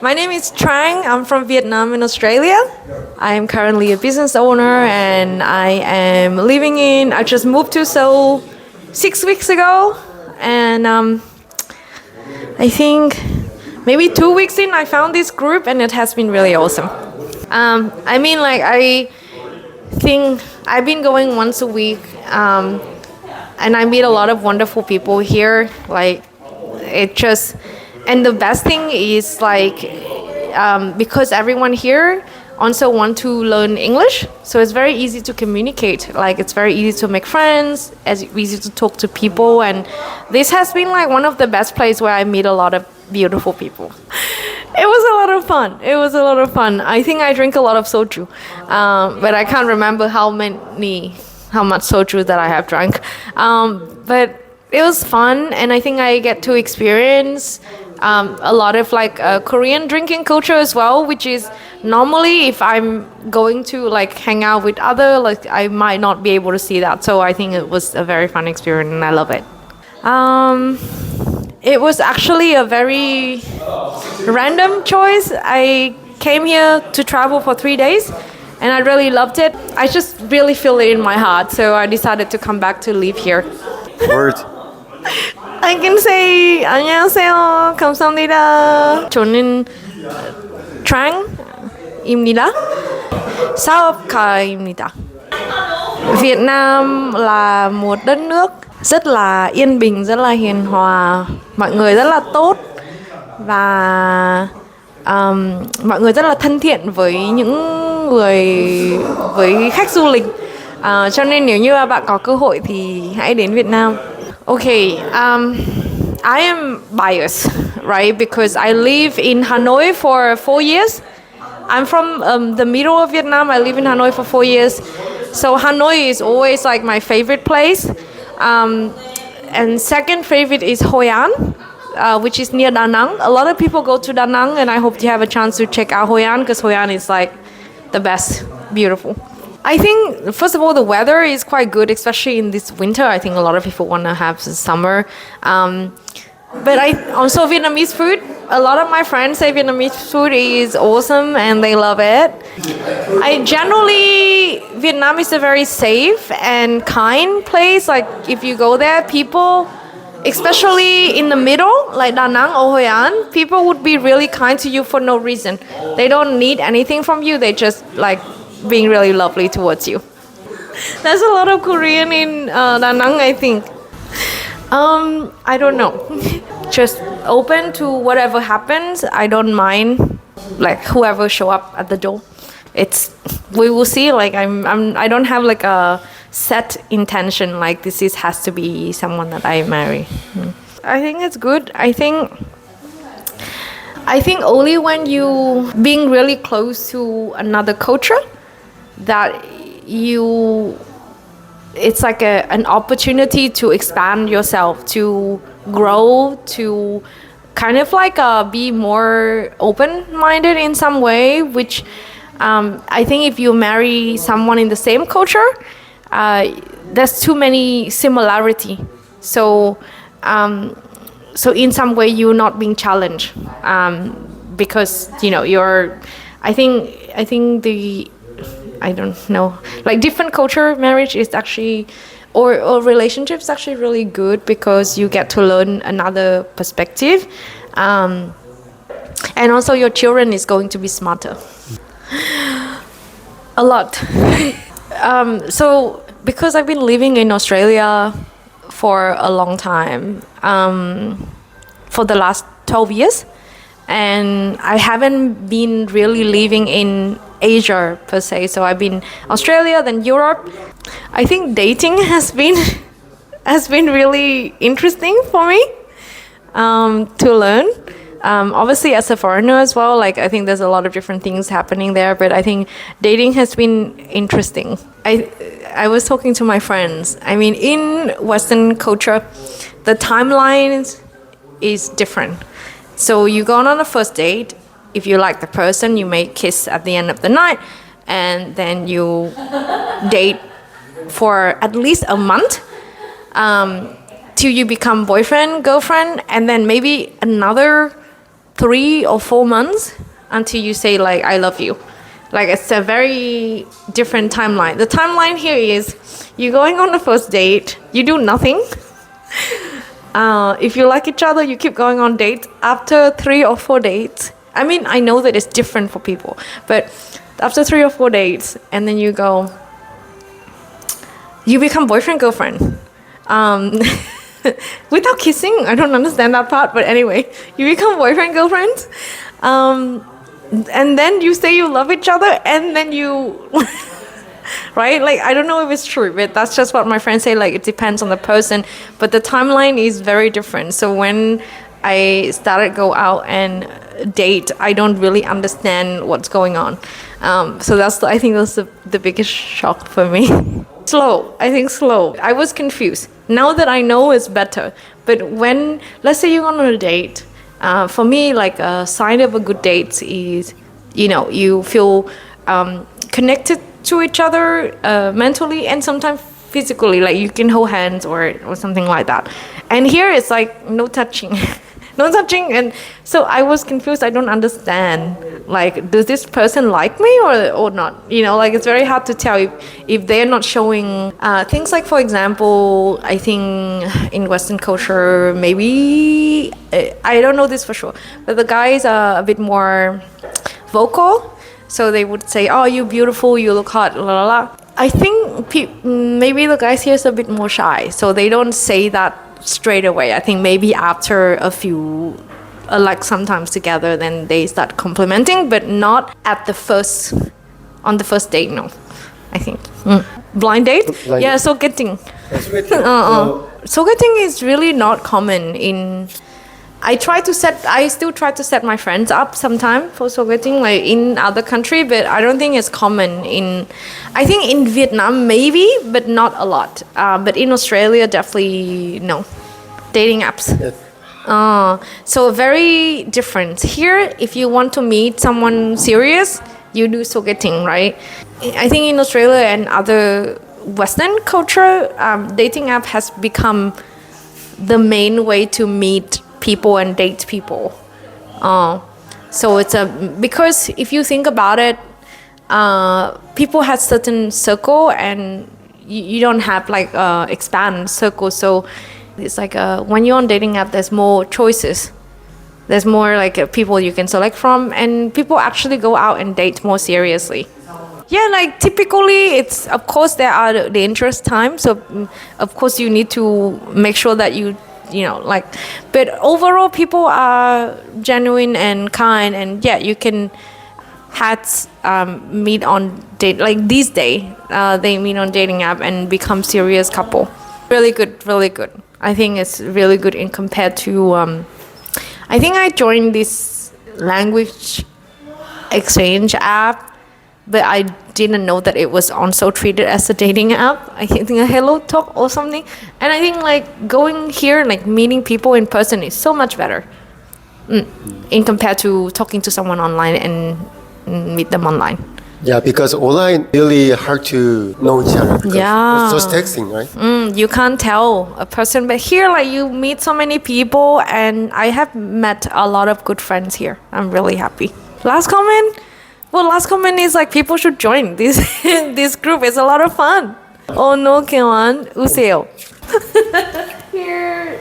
My name is Trang. I'm from Vietnam in Australia. I am currently a business owner and I just moved to Seoul 6 weeks ago. And I think maybe 2 weeks in, I found this group and it has been really awesome. I think I've been going once a week and I meet a lot of wonderful people here. And the best thing is because everyone here also want to learn English, so it's very easy to communicate. It's very easy to make friends, it's easy to talk to people, and this has been one of the best places where I meet a lot of beautiful people. It was a lot of fun. I think I drink a lot of soju, but I can't remember how much soju that I have drunk. But it was fun, and I think I get to experience a lot of Korean drinking culture as well, which is normally if I'm going to hang out with other, I might not be able to see that. So I think it was a very fun experience and I love it. It was actually a very random choice. I came here to travel for 3 days and I really loved it. I just really feel it in my heart, so I decided to come back to live here. Word. I can say 안녕하세요, 감사합니다. 저는 Trang입니다. 사업가입니다. Việt Nam là một đất nước rất là yên bình, rất là hiền hòa, mọi người rất là tốt và mọi người rất là thân thiện với với khách du lịch. Cho nên nếu như bạn có cơ hội thì hãy đến Việt Nam. Okay, I am biased, right? Because I live in Hanoi for 4 years. I'm from the middle of Vietnam. I live in Hanoi for 4 years. So Hanoi is always my favorite place. And second favorite is Hoi An, which is near Da Nang. A lot of people go to Da Nang, and I hope you have a chance to check out Hoi An, because Hoi An is the best, beautiful. I think, first of all, the weather is quite good, especially in this winter. I think a lot of people want to have the summer. But also Vietnamese food. A lot of my friends say Vietnamese food is awesome and they love it. Vietnam is a very safe and kind place. If you go there, people, especially in the middle, like Da Nang or Hoi An, people would be really kind to you for no reason. They don't need anything from you. They just being really lovely towards you. There's a lot of Korean in Da Nang, I think. I don't know. Just open to whatever happens. I don't mind whoever show up at the door. We will see. I don't have a set intention this has to be someone that I marry. I think it's good. I think only when you being really close to another culture that it's an opportunity to expand yourself, to grow, to kind of be more open-minded in some way, which I think if you marry someone in the same culture, there's too many similarity. So in some way you're not being challenged because I don't know, different culture marriage is actually or relationships actually really good because you get to learn another perspective, and also your children is going to be smarter. A lot. So because I've been living in Australia for a long time, for the last 12 years, and I haven't been really living in Asia per se. So I've been Australia, then Europe. I think dating has been really interesting for me to learn. Obviously as a foreigner as well, I think there's a lot of different things happening there, but I think dating has been interesting. I was talking to my friends. In Western culture, the timeline is different. So you go on a first date. If you like the person, you may kiss at the end of the night, and then you date for at least a month till you become boyfriend, girlfriend, and then maybe another 3 or 4 months until you say like I love you. Like it's a very different timeline. The timeline here is you're going on the first date, you do nothing. If you like each other, you keep going on dates. After 3 or 4 dates, I mean, I know that it's different for people, but after 3 or 4 dates, and then you go, you become boyfriend, girlfriend. Without kissing, I don't understand that part, but anyway, you become boyfriend, girlfriend. And then you say you love each other, and then you right, like I don't know if it's true, but that's just what my friends say. Like it depends on the person, but the timeline is very different. So when I started go out and date, I don't really understand what's going on. So I think that's the biggest shock for me. Slow. I was confused. Now that I know, it's better. But when, let's say you're on a date, for me, like a sign of a good date is, you feel connected to each other mentally and sometimes physically, like you can hold hands or something like that. And here it's like no touching. No touching, and so I was confused. I don't understand. Like, does this person like me or not? Like it's very hard to tell if they're not showing things like, for example, I think in Western culture, maybe I don't know this for sure, but the guys are a bit more vocal. So they would say, "Oh, you're beautiful. You look hot." La la la. I think maybe the guys here is a bit more shy, so they don't say that straight away. I think maybe after a few, like sometimes together, then they start complimenting, but not on the first date. No, I think blind date. Yeah, sogeting. Sogeting is really not common in. I still try to set my friends up sometime for sogeting, like in other country, but I don't think it's common I think in Vietnam maybe, but not a lot. But in Australia, definitely no. Dating apps. Yes. So very different. Here, if you want to meet someone serious, you do sogeting, right? I think in Australia and other Western culture, dating app has become the main way to meet people and date people. So it's because if you think about it, people have certain circle and you don't have like expand circle. So it's like when you're on dating app, there's more choices. There's more like people you can select from, and people actually go out and date more seriously. Yeah, like typically it's, of course there are the interest times. So of course you need to make sure that but overall people are genuine and kind, and yeah, you can meet on date, like these days they meet on dating app and become serious couple. Really good. I think it's really good in compared to I think I joined this language exchange app, but I didn't know that it was also treated as a dating app. I think a Hello Talk or something. And I think like going here, like meeting people in person is so much better in compared to talking to someone online and meet them online. Yeah, because online really hard to know each other. Yeah. It's just texting, right? You can't tell a person, but here like you meet so many people, and I have met a lot of good friends here. I'm really happy. Last comment is like people should join this this group. It's a lot of fun. Oh no, Kewan, 우세요. Here